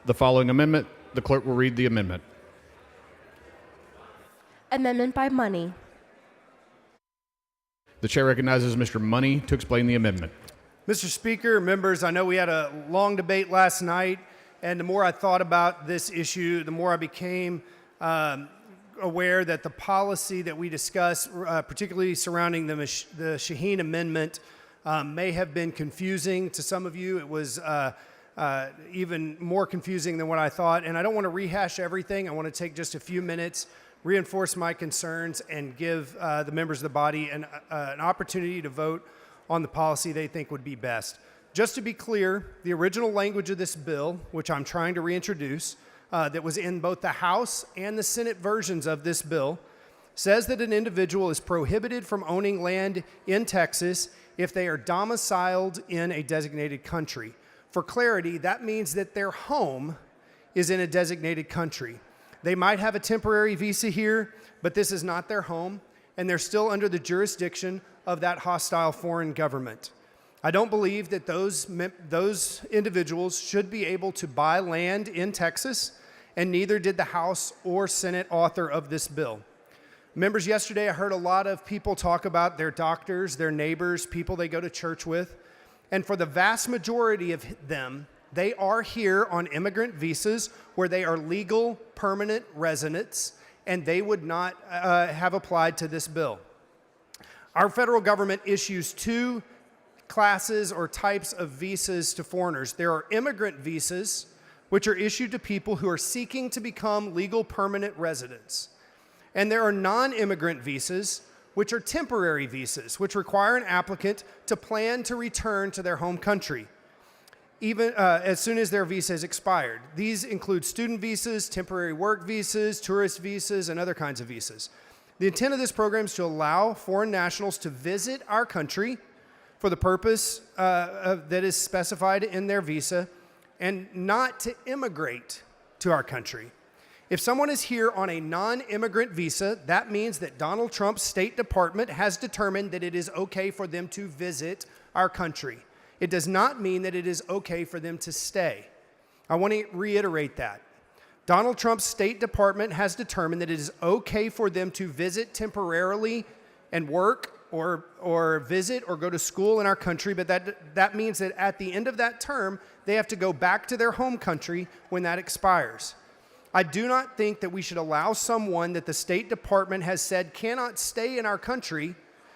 the following amendment. The clerk will read the amendment. Amendment by Money. The chair recognizes Mr. Money to explain the amendment. Mr. Speaker, members, I know we had a long debate last night, and the more I thought about this issue, the more I became aware that the policy that we discussed, particularly surrounding the Shaheen Amendment, may have been confusing to some of you. It was even more confusing than what I thought, and I don't want to rehash everything. I want to take just a few minutes, reinforce my concerns, and give the members of the body an opportunity to vote on the policy they think would be best. Just to be clear, the original language of this bill, which I'm trying to reintroduce, that was in both the House and the Senate versions of this bill, says that an individual is prohibited from owning land in Texas if they are domiciled in a designated country. For clarity, that means that their home is in a designated country. They might have a temporary visa here, but this is not their home, and they're still under the jurisdiction of that hostile foreign government. I don't believe that those individuals should be able to buy land in Texas, and neither did the House or Senate author of this bill. Members, yesterday I heard a lot of people talk about their doctors, their neighbors, people they go to church with, and for the vast majority of them, they are here on immigrant visas where they are legal permanent residents, and they would not have applied to this bill. Our federal government issues two classes or types of visas to foreigners. There are immigrant visas, which are issued to people who are seeking to become legal permanent residents. And there are non-immigrant visas, which are temporary visas, which require an applicant to plan to return to their home country, even as soon as their visa has expired. These include student visas, temporary work visas, tourist visas, and other kinds of visas. The intent of this program is to allow foreign nationals to visit our country for the purpose that is specified in their visa and not to immigrate to our country. If someone is here on a non-immigrant visa, that means that Donald Trump's State Department has determined that it is okay for them to visit our country. It does not mean that it is okay for them to stay. I want to reiterate that. Donald Trump's State Department has determined that it is okay for them to visit temporarily and work or visit or go to school in our country, but that means that at the end of that term, they have to go back to their home country when that expires. I do not think that we should allow someone that the State Department has said cannot stay in our country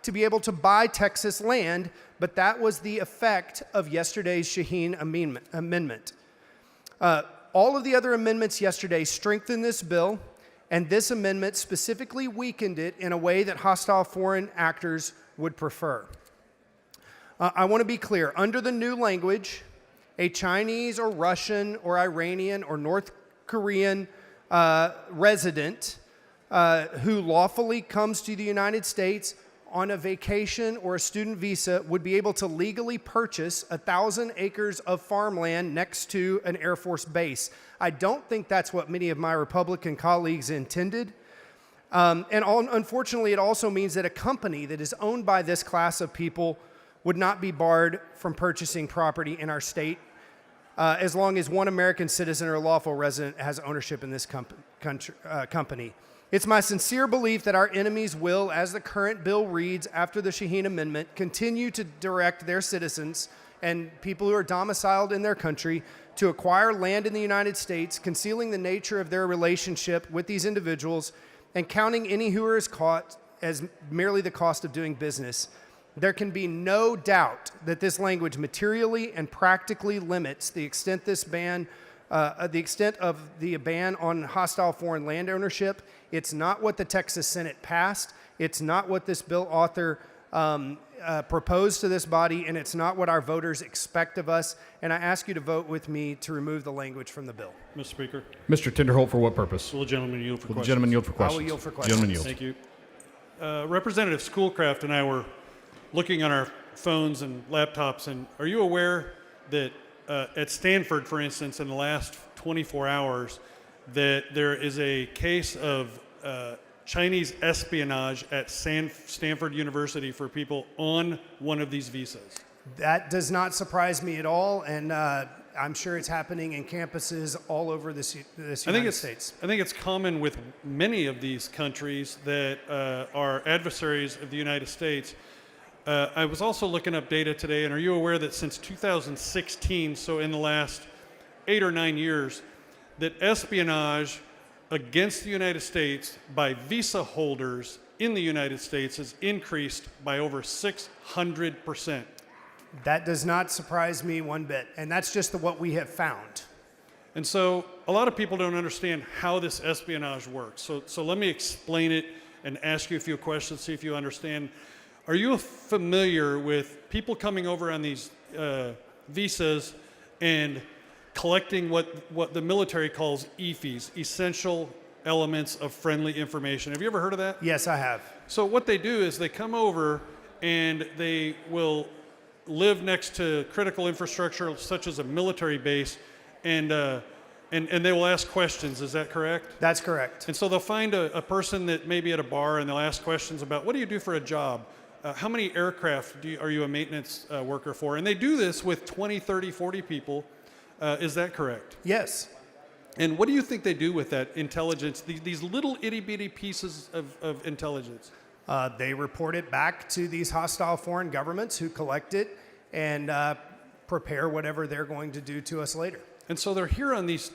to be able to buy Texas land, but that was the effect of yesterday's Shaheen Amendment. All of the other amendments yesterday strengthened this bill, and this amendment specifically weakened it in a way that hostile foreign actors would prefer. I want to be clear. Under the new language, a Chinese or Russian or Iranian or North Korean resident who lawfully comes to the United States on a vacation or a student visa would be able to legally purchase 1,000 acres of farmland next to an Air Force base. I don't think that's what many of my Republican colleagues intended. Unfortunately, it also means that a company that is owned by this class of people would not be barred from purchasing property in our state as long as one American citizen or lawful resident has ownership in this company. It's my sincere belief that our enemies will, as the current bill reads after the Shaheen Amendment, continue to direct their citizens and people who are domiciled in their country to acquire land in the United States, concealing the nature of their relationship with these individuals and counting any who are caught as merely the cost of doing business. There can be no doubt that this language materially and practically limits the extent of the ban on hostile foreign land ownership. It's not what the Texas Senate passed. It's not what this bill author proposed to this body, and it's not what our voters expect of us. And I ask you to vote with me to remove the language from the bill. Mr. Speaker. Mr. Tinderholt, for what purpose? Will the gentleman yield for Will the questions? gentleman yield for questions? I will yield for questions. Gentleman yield. Thank you. Representative Schoolcraft and I were looking on our phones and laptops, and are you aware that at Stanford, for instance, in the last 24 hours, that there is a case of Chinese espionage at Stanford University for people on one of these visas? That does not surprise me at all, and I'm sure it's happening in campuses all over this I think United it's States. I think it's common with many of these countries that are adversaries of the United States. I was also looking up data today, and are you aware that since 2016, so in the last 8 or 9 years, that espionage against the United States by visa holders in the United States has increased by over 600%. That does not surprise me one bit, and that's just what we have found. And so a lot of people don't understand how this espionage works. So let me explain it and ask you a few questions, see if you understand. Are you familiar with people coming over on these visas and collecting what the military calls EFIs, essential elements of friendly information? Have you ever heard of that? Yes, I have. So what they do is they come over and they will live next to critical infrastructure such as a military base, and they will ask questions. Is that correct? That's correct. And so they'll find a person that may be at a bar, and they'll ask questions about, what do you do for a job? How many aircraft are you a maintenance worker for? And they do this with 20, 30, 40 people. Is that correct? Yes. And what do you think they do with that intelligence, these little itty-bitty pieces of intelligence? They report it back to these hostile foreign governments who collect it and prepare whatever they're going to do to us later. And so they're here on these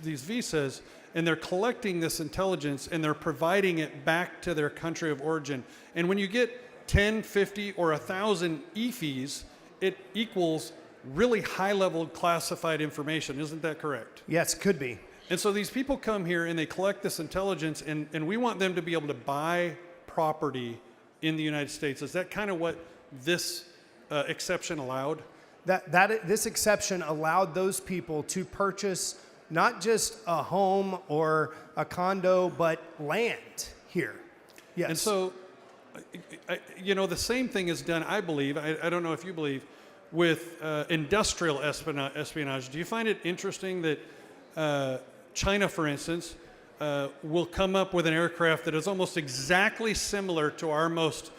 visas, and they're collecting this intelligence, and they're providing it back to their country of origin. And when you get 10, 50, or 1,000 EFIs, it equals really high-level classified information. Isn't that correct? Yes, could be. And so these people come here, and they collect this intelligence, and we want them to be able to buy property in the United States. Is that kind of what this exception allowed? This exception allowed those people to purchase not just a home or a condo, but land here. Yes. And so, the same thing is done, I believe, I don't know if you believe, with industrial espionage. Do you find it interesting that China, for instance, will come up with an aircraft that is almost exactly similar to our most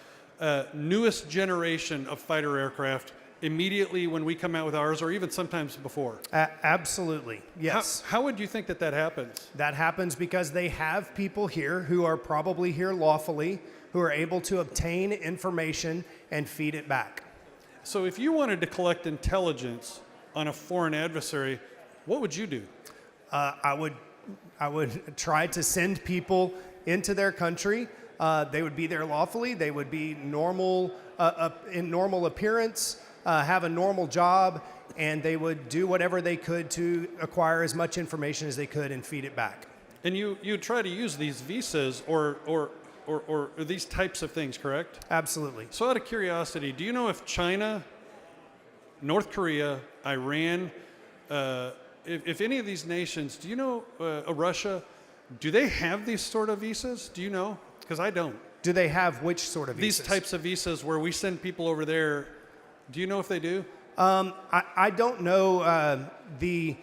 newest generation of fighter aircraft immediately when we come out with ours, or even sometimes before? Absolutely, yes. How would you think that happens? That happens because they have people here who are probably here lawfully, who are able to obtain information and feed it back. So if you wanted to collect intelligence on a foreign adversary, what would you do? I would try to send people into their country. They would be there lawfully. They would be normal, in normal appearance, have a normal job, and they would do whatever they could to acquire as much information as they could and feed it back. And you try to use these visas or these types of things, correct? Absolutely. So out of curiosity, do you know if China, North Korea, Iran, if any of these nations, do you know, Russia, do they have these sort of visas? Do you know? Because I don't. Do they have which sort of visas? These types of visas where we send people over there, do you know if they do? I don't know the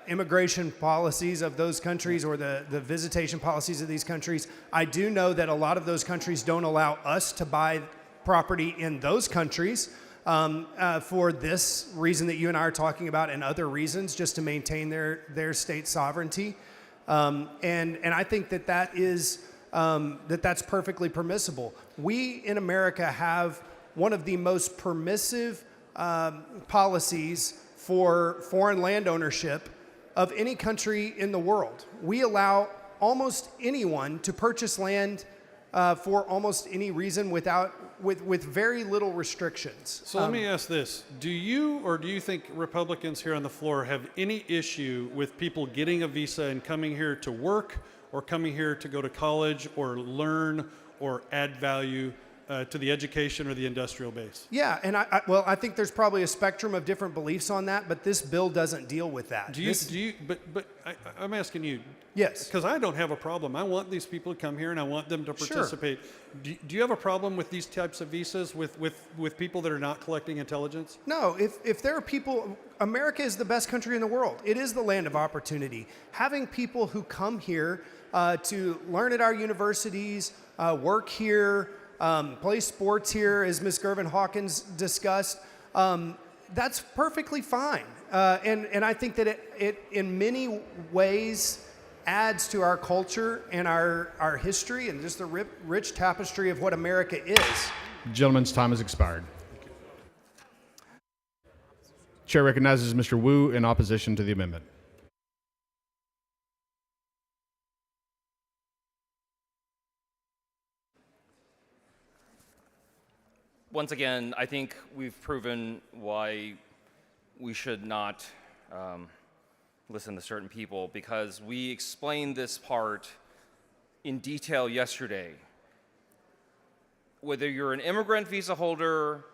immigration policies of those countries or the visitation policies of these countries. I do know that a lot of those countries don't allow us to buy property in those countries for this reason that you and I are talking about, and other reasons, just to maintain their state sovereignty. And I think that is that's perfectly permissible. We in America have one of the most permissive policies for foreign land ownership of any country in the world. We allow almost anyone to purchase land for almost any reason with very little restrictions. So let me ask this. Do you think Republicans here on the floor have any issue with people getting a visa and coming here to work, or coming here to go to college or learn or add value to the education or the industrial base? Yeah, and I think there's probably a spectrum of different beliefs on that, but this bill doesn't deal with that. I'm asking you. Yes. Because I don't have a problem. I want these people to come here, and I want them to participate. Sure. Do you have a problem with these types of visas with people that are not collecting intelligence? No, if there are people, America is the best country in the world. It is the land of opportunity. Having people who come here to learn at our universities, work here, play sports here, as Ms. Gervin Hawkins discussed, that's perfectly fine. And I think that it in many ways adds to our culture and our history and just the rich tapestry of what America is. Gentleman's time has expired. Chair recognizes Mr. Wu in opposition to the amendment. Once again, I think we've proven why we should not listen to certain people, because we explained this part in detail yesterday. Whether you're an immigrant visa holder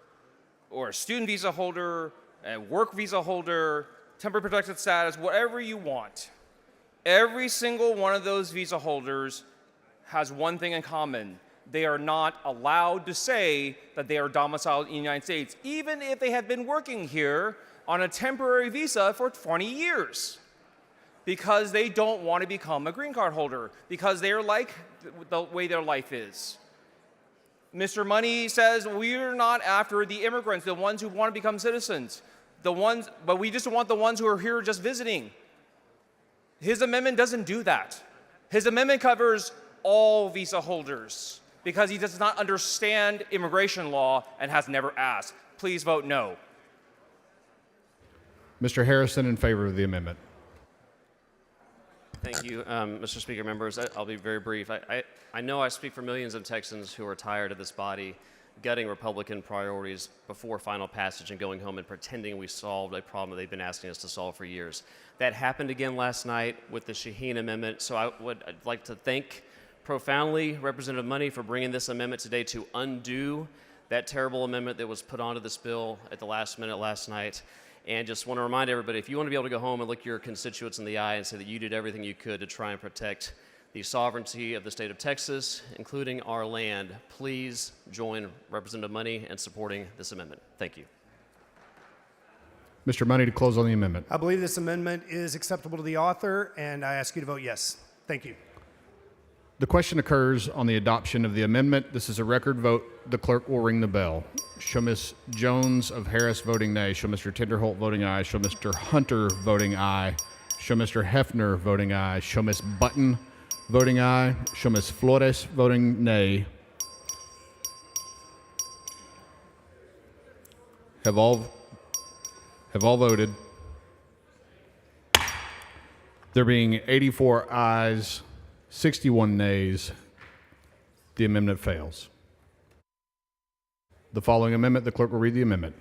or a student visa holder, a work visa holder, temporary protected status, whatever you want, every single one of those visa holders has one thing in common. They are not allowed to say that they are domiciled in the United States, even if they have been working here on a temporary visa for 20 years, because they don't want to become a green card holder, because they are like the way their life is. Mr. Money says we're not after the immigrants, the ones who want to become citizens, but we just want the ones who are here just visiting. His amendment doesn't do that. His amendment covers all visa holders, because he does not understand immigration law and has never asked. Please vote no. Mr. Harrison in favor of the amendment. Thank you, Mr. Speaker, members. I'll be very brief. I know I speak for millions of Texans who are tired of this body gutting Republican priorities before final passage and going home and pretending we solved a problem that they've been asking us to solve for years. That happened again last night with the Shaheen Amendment, so I'd like to thank profoundly Representative Money for bringing this amendment today to undo that terrible amendment that was put onto this bill at the last minute last night. And just want to remind everybody, if you want to be able to go home and look your constituents in the eye and say that you did everything you could to try and protect the sovereignty of the state of Texas, including our land, please join Representative Money in supporting this amendment. Thank you. Mr. Money to close on the amendment. I believe this amendment is acceptable to the author, and I ask you to vote yes. Thank you. The question occurs on the adoption of the amendment. This is a record vote. The clerk will ring the bell. Show Ms. Jones of Harris voting nay. Show Mr. Tinderholt voting aye. Show Mr. Hunter voting aye. Show Mr. Hefner voting aye. Show Ms. Button voting aye. Show Ms. Flores voting nay. Have all voted? There being 84 ayes, 61 nays, the amendment fails. The following amendment, the clerk will read the amendment.